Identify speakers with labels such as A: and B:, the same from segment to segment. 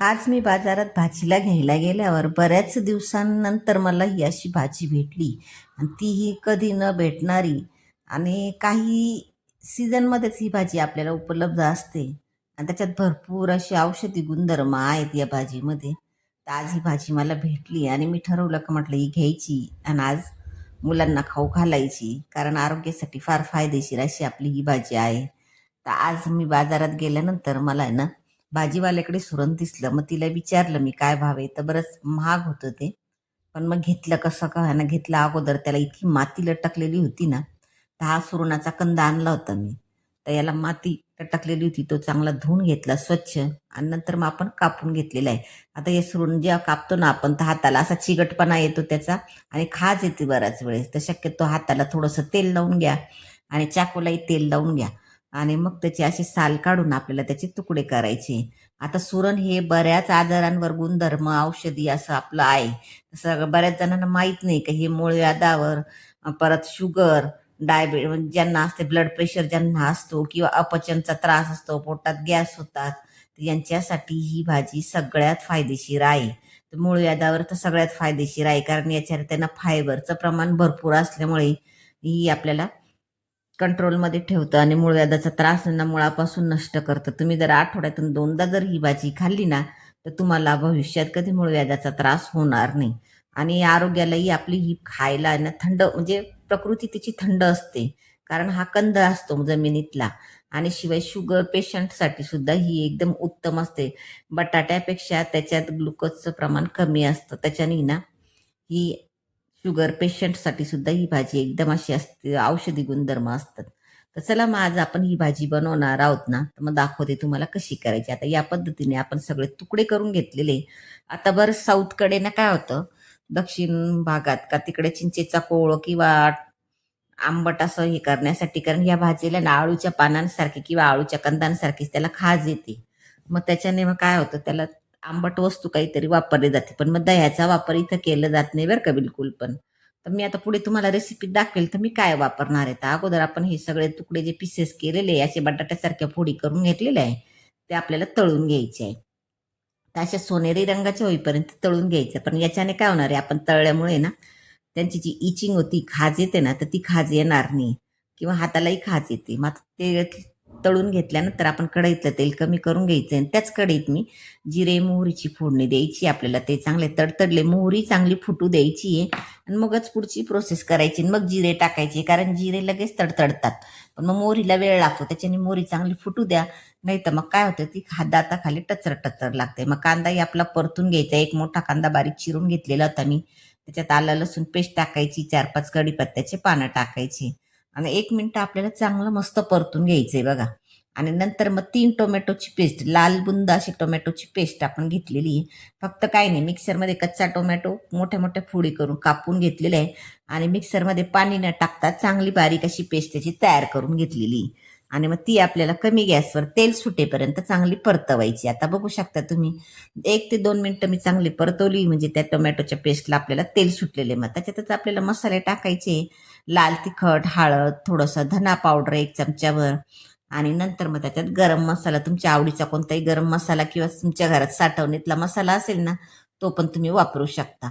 A: आज मी बाजारात भाजीला घ्यायला गेल्यावर बऱ्याच दिवसांनंतर मला ही अशी भाजी भेटली आणि तीही कधी न भेटणारी आणि काही सीझनमध्येच ही भाजी आपल्याला उपलब्ध असते आणि त्याच्यात भरपूर अशी औषधी गुणधर्म आहेत या भाजीमध्ये. तर आज ही भाजी मला भेटली आणि मी ठरवलं का म्हटलं ही घ्यायची आणि आज मुलांना खाऊ घालायची, कारण आरोग्यासाठी फार फायदेशीर अशी आपली ही भाजी आहे. तर आज मी बाजारात गेल्यानंतर मला आहे ना भाजीवाल्याकडे सुरण दिसलं. मग तिला विचारलं मी काय भाव आहे, तर बरंच महाग होतं ते. पण मग घेतलं कसं का ना घेतलं. अगोदर त्याला इतकी माती लटकलेली होती ना, तर हा सुरणाचा कंदा आणला होता मी. तर याला माती लटकलेली होती, तो चांगला धुवून घेतला स्वच्छ आणि नंतर मग आपण कापून घेतलेला आहे. आता हे सुरण जेव्हा कापतो ना आपण, तर हाताला असा चिकटपणा येतो त्याचा आणि खाज येते बऱ्याच वेळेस. तर शक्यतो हाताला थोडंसं तेल लावून घ्या आणि चाकूलाही तेल लावून घ्या आणि मग त्याचे असे साल काढून आपल्याला त्याचे तुकडे करायचे. आता सुरण हे बऱ्याच आजारांवर गुणधर्म औषधी असं आपलं आहे. तसं बऱ्याच जणांना माहीत नाही का हे मूळव्याधावर, परत शुगर, डायबिटीज ज्यांना असते, ब्लड प्रेशर ज्यांना असतो किंवा अपचनचा त्रास असतो, पोटात गॅस होतात, तर यांच्यासाठी ही भाजी सगळ्यात फायदेशीर आहे. तर मूळव्याधावर तर सगळ्यात फायदेशीर आहे, कारण याच्यात त्यांना फायबरचं प्रमाण भरपूर असल्यामुळे ही आपल्याला कंट्रोलमध्ये ठेवतं आणि मूळव्याधाचा त्रास ना मुळापासून नष्ट करतं. तुम्ही जर आठवड्यातून 2दा जर ही भाजी खाल्ली ना, तर तुम्हाला भविष्यात कधी मूळव्याधाचा त्रास होणार नाही. आणि आरोग्यालाही आपली ही खायला आहे ना थंड, म्हणजे प्रकृती तिची थंड असते, कारण हा कंद असतो जमिनीतला. आणि शिवाय शुगर पेशंटसाठी सुद्धा ही एकदम उत्तम असते. बटाट्यापेक्षा त्याच्यात ग्लुकोजचं प्रमाण कमी असतं, त्याच्याने ना ही शुगर पेशंटसाठी सुद्धा ही भाजी एकदम अशी असते, औषधी गुणधर्म असतात. तर चला मग आज आपण ही भाजी बनवणार आहोत ना, तर मग दाखवते तुम्हाला कशी करायची. आता या पद्धतीने आपण सगळे तुकडे करून घेतलेले. आता बरं साऊथकडे ना काय होतं, दक्षिण भागात का तिकडे चिंचेचा कोळ किंवा आंबट असं हे करण्यासाठी, कारण या भाजीला ना आळूच्या पानांसारखी किंवा आळूच्या कंदांसारखीच त्याला खाज येते. मग त्याच्याने मग काय होतं, त्याला आंबट वस्तू काहीतरी वापरली जाते, पण मग दह्याचा वापर इथं केला जात नाही बरं का बिलकुल पण. तर मी आता पुढे तुम्हाला रेसिपी दाखवेल तर मी काय वापरणार आहे. तर अगोदर आपण हे सगळे तुकडे जे पीसेस केलेले आहे, असे बटाट्यासारख्या फोडी करून घेतलेले आहे, ते आपल्याला तळून घ्यायचे आहे. तर अशा सोनेरी रंगाचे होईपर्यंत तळून घ्यायचं. पण याच्याने काय होणार आहे, आपण तळल्यामुळे ना त्यांची जी इचिंग होती, खाज येते ना, तर ती खाज येणार नाही किंवा हातालाही खाज येते. मग ते तळून घेतल्यानंतर आपण कढईतलं तेल कमी करून घ्यायचं आणि त्याच कढईत मी जिरे मोहरीची फोडणी द्यायची. आपल्याला ते चांगले तडतडले, मोहरी चांगली फुटू द्यायची आहे आणि मगच पुढची प्रोसेस करायची. मग जिरे टाकायचे, कारण जिरे लगेच तडतडतात, पण मग मोहरीला वेळ लागतो. त्याच्याने मोहरी चांगली फुटू द्या, नाही तर मग काय होतं, ती दाताखाली टचर टचर लागते. मग कांदाही आपला परतून घ्यायचा. एक मोठा कांदा बारीक चिरून घेतलेला होता मी. त्याच्यात आलं लसूण पेस्ट टाकायची, 4-5 कढीपत्त्याचे पानं टाकायची आणि 1 मिनिट आपल्याला चांगलं मस्त परतून घ्यायचंय बघा. आणि नंतर मग 3 टोमॅटोची पेस्ट, लाल बुंद अशी टोमॅटोची पेस्ट आपण घेतलेली आहे. फक्त काय नाही, मिक्सरमध्ये कच्चा टोमॅटो मोठ्या मोठ्या फोडी करून कापून घेतलेला आहे आणि मिक्सरमध्ये पाणी न टाकता चांगली बारीक अशी पेस्ट त्याची तयार करून घेतलेली आहे. आणि मग ती आपल्याला कमी गॅसवर तेल सुटेपर्यंत चांगली परतवायची. आता बघू शकता तुम्ही, 1 ते 2 मिनिटं मी चांगली परतवली, म्हणजे त्या टोमॅटोच्या पेस्टला आपल्याला तेल सुटलेले. मग त्याच्यातच आपल्याला मसाले टाकायचे. लाल तिखट, हळद, थोडंसं धना पावडर 1 चमचाभर आणि नंतर मग त्याच्यात गरम मसाला, तुमच्या आवडीचा कोणताही गरम मसाला किंवा तुमच्या घरात साठवणीतला मसाला असेल ना, तो पण तुम्ही वापरू शकता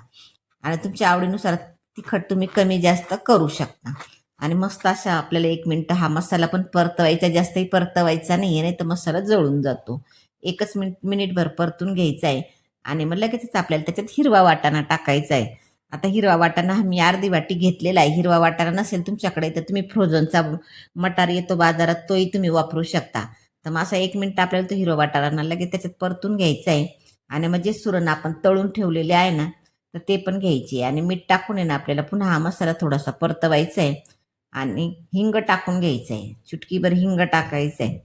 A: आणि तुमच्या आवडीनुसार तिखट तुम्ही कमी जास्त करू शकता. आणि मस्त अशा आपल्याला 1 मिनिट हा मसाला पण परतवायचा, जास्तही परतवायचा नाहीये, नाही तर मसाला जळून जातो. एकच मिनिटभर परतून घ्यायचा आहे आणि मग लगेचच आपल्याला त्याच्यात हिरवा वाटाणा टाकायचा आहे. आता हिरवा वाटाणा हा मी अर्धी वाटी घेतलेला आहे. हिरवा वाटाणा नसेल तुमच्याकडे तर तुम्ही फ्रोझनचा मटार येतो बाजारात, तोही तुम्ही वापरू शकता. तर मग असा 1 मिनिट आपल्याला तो हिरवा वाटाणा लगेच त्याच्यात परतून घ्यायचा आहे आणि मग जे सुरण आपण तळून ठेवलेले आहे ना, तर ते पण घ्यायचे आणि मीठ टाकून आहे ना आपल्याला पुन्हा हा मसाला थोडासा परतवायचा आहे आणि हिंग टाकून घ्यायचं आहे. चुटकीभर हिंग टाकायचं आहे.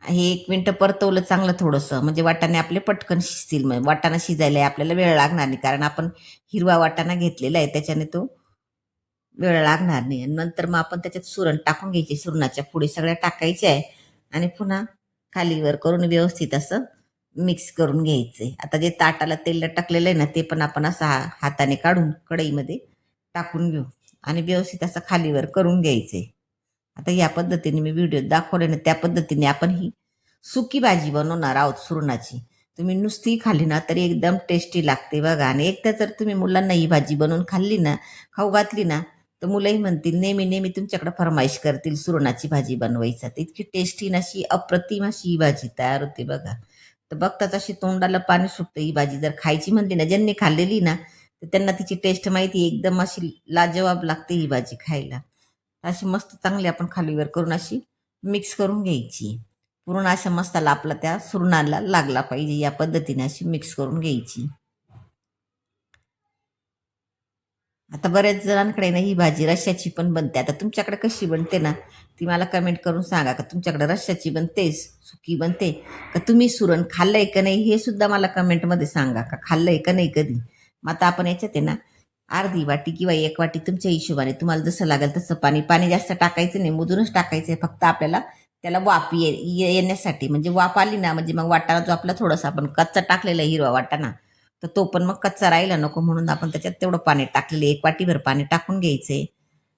A: हे 1 मिनिट परतवलं चांगलं थोडंसं, म्हणजे वाटाणे आपले पटकन शिजतील. मग वाटाणा शिजायला आपल्याला वेळ लागणार नाही, कारण आपण हिरवा वाटाणा घेतलेला आहे, त्याच्याने तो वेळ लागणार नाही. आणि नंतर मग आपण त्याच्यात सुरण टाकून घ्यायचे. सुरणाच्या पुढे सगळ्या टाकायच्या आहे आणि पुन्हा खालीवर करून व्यवस्थित असं मिक्स करून घ्यायचंय. आता जे ताटाला तेल टाकलेलं आहे ना, ते पण आपण असं हाताने काढून कढईमध्ये टाकून घेऊ आणि व्यवस्थित असं खालीवर करून घ्यायचंय. आता या पद्धतीने मी व्हिडिओ दाखवले ना, त्या पद्धतीने आपण ही सुकी भाजी बनवणार आहोत सुरणाची. तुम्ही नुसती खाल्ली ना तरी एकदम टेस्टी लागते बघा. आणि एकदा जर तुम्ही मुलांना ही भाजी बनवून खाल्ली ना, खाऊ घातली ना, तर मुलंही म्हणतील नेहमी नेहमी तुमच्याकडे फरमाईश करतील सुरणाची भाजी बनवायचा. तर इतकी टेस्टी आणि अशी अप्रतिम अशी ही भाजी तयार होते बघा. तर बघताच अशी तोंडाला पाणी सुटतं. ही भाजी जर खायची म्हणली ना, ज्यांनी खाल्लेली ना, तर त्यांना तिची टेस्ट माहिती आहे. एकदम अशी लाजवाब लागते ही भाजी खायला. अशी मस्त चांगली आपण खालीवर करून अशी मिक्स करून घ्यायची. पूर्ण असा मसाला आपला त्या सुरणाला लागला पाहिजे या पद्धतीने अशी मिक्स करून घ्यायची. आता बऱ्याच जणांकडे ना ही भाजी रश्श्याची पण बनते. आता तुमच्याकडे कशी बनते ना, ती मला कमेंट करून सांगा. का तुमच्याकडे रश्श्याची बनते, सुकी बनते, का तुम्ही सुरण खाल्लंय का नाही हे सुद्धा मला कमेंटमध्ये सांगा. का खाल्लंय का नाही कधी. मग आता आपण याच्यात आहे ना अर्धी वाटी किंवा 1 वाटी तुमच्या हिशोबाने तुम्हाला जसं लागेल तसं पाणी. पाणी जास्त टाकायचं नाही, मुजूनच टाकायचं आहे. फक्त आपल्याला त्याला वाफ येण्यासाठी, म्हणजे वाफ आली ना म्हणजे मग वाटाणा जो आपला थोडासा आपण कच्चा टाकलेला हिरवा वाटाणा, तर तो पण मग कच्चा राहिला नको म्हणून आपण त्याच्यात तेवढं पाणी टाकलेलं 1 वाटीभर पाणी टाकून घ्यायचंय.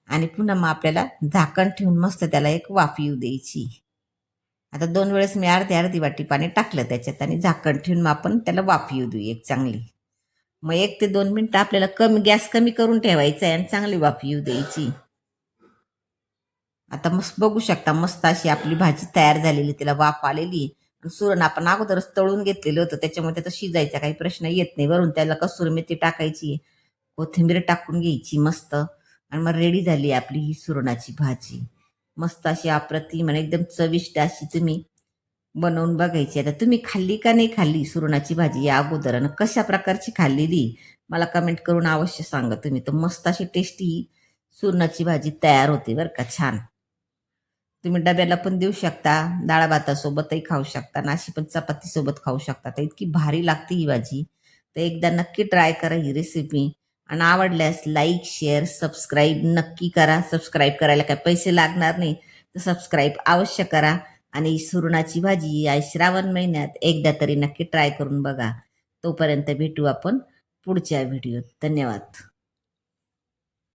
A: आणि पुन्हा मग आपल्याला झाकण ठेवून मस्त त्याला एक वाफ येऊ द्यायची. आता 2 वेळेस मी अर्धी अर्धी वाटी पाणी टाकलं त्याच्यात आणि झाकण ठेवून मग आपण त्याला वाफ येऊ देऊ एक चांगली. मग 1 ते 2 मिनिटं आपल्याला गॅस कमी करून ठेवायचा आहे आणि चांगली वाफ येऊ द्यायची. आता मस्त बघू शकता मस्त अशी आपली भाजी तयार झालेली, तिला वाफ आलेली. सुरण आपण अगोदरच तळून घेतलेलं होतं, त्याच्यामुळे त्याचा शिजायचा काही प्रश्न येत नाही. वरून त्याला कसुरी मेथी टाकायची, कोथिंबीर टाकून घ्यायची मस्त, आणि मग रेडी झाली आपली ही सुरणाची भाजी. मस्त अशी अप्रतिम आणि एकदम चविष्ट अशी तुम्ही बनवून बघायची. आता तुम्ही खाल्ली का नाही खाल्ली सुरणाची भाजी या अगोदर, आणि कशा प्रकारची खाल्लेली मला कमेंट करून अवश्य सांगा तुम्ही. तर मस्त अशी टेस्टी सुरणाची भाजी तयार होते बरं का, छान. तुम्ही डब्याला पण देऊ शकता, डाळ भातासोबतही खाऊ शकता, आणि अशी पण चपातीसोबत खाऊ शकता. तर इतकी भारी लागते ही भाजी. तर एकदा नक्की ट्राय करा ही रेसिपी. आणि आवडल्यास लाईक, शेअर, सबस्क्राईब नक्की करा. सबस्क्राईब करायला काय पैसे लागणार नाही, तर सबस्क्राईब अवश्य करा. आणि ही सुरणाची भाजी या श्रावण महिन्यात एकदा तरी नक्की ट्राय करून बघा. तोपर्यंत भेटू आपण पुढच्या व्हिडिओत. धन्यवाद.